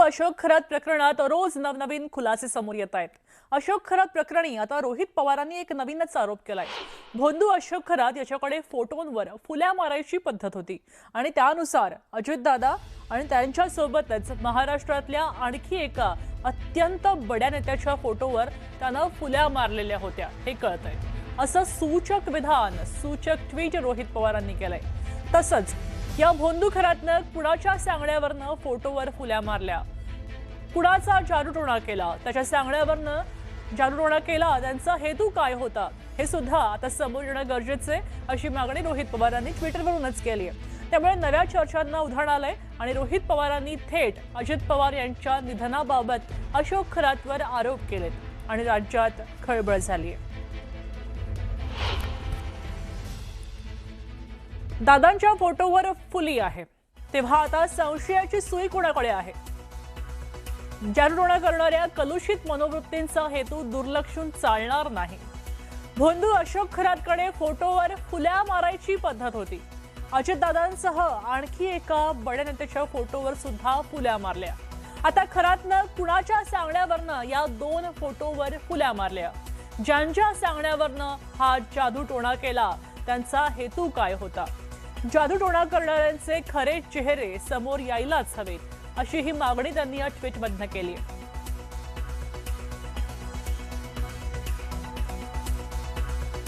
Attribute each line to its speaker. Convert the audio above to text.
Speaker 1: अशोक खरात प्रकरणात रोज नवनवीन खुलासे समोर येत आहेत। अशोक खरात प्रकरणी आता रोहित पवारांनी एक नवीनच आरोप केलाय। भोंदू अशोक खरात याच्याकडे फोटोंवर फुल्या मारायची पद्धत होती आणि त्यानुसार अजितदादा आणि त्यांच्या सोबतच महाराष्ट्रातल्या आणखी एका अत्यंत बड्या नेत्याच्या फोटोवर त्यानं फुल्या मारलेल्या होत्या हे कळतंय। असं सूचक विधान सूचक ट्विट रोहित पवारांनी केलंय। तसंच या भोंदू खरातनं कुणाच्या सांगण्यावरनं फोटोवर फुल्या मारल्या, कुणाचा जादूटोणा केला, त्याच्या सांगण्यावरनं जादूटोणा केला, त्यांचा हेतू काय होता हे सुद्धा आता समोर येणं गरजेचे अशी मागणी रोहित पवारांनी ट्विटरवरूनच केली आहे। त्यामुळे नव्या चर्चांना उधाण आलंय आणि रोहित पवारांनी थेट अजित पवार यांच्या निधनाबाबत अशोक खरातवर आरोप केलेत आणि राज्यात खळबळ झाली आहे। दादांच्या फोटोवर फुली आहे तेव्हा आता संशयाची सुई कोणाकडे आहे? जादूटोणा करणाऱ्या कलुषित मनोवृत्तींचा हेतू दुर्लक्षून चालणार नाही। भोंदू अशोक खरातकडे फोटोवर फुल्या मारायची पद्धत होती। अजितदादांसह आणखी एका बड्या नेत्याच्या फोटोवर सुद्धा फुल्या मारल्या। आता खरातनं कुणाच्या सांगण्यावरनं या दोन फोटोवर फुल्या मारल्या? ज्यांच्या सांगण्यावरनं हा जादूटोणा केला त्यांचा हेतू काय होता? जादूटोणा करणाऱ्यांचे खरे चेहरे समोर यायलाच हवेत अशी ही मागणी त्यांनी या ट्विटमधनं केली आहे।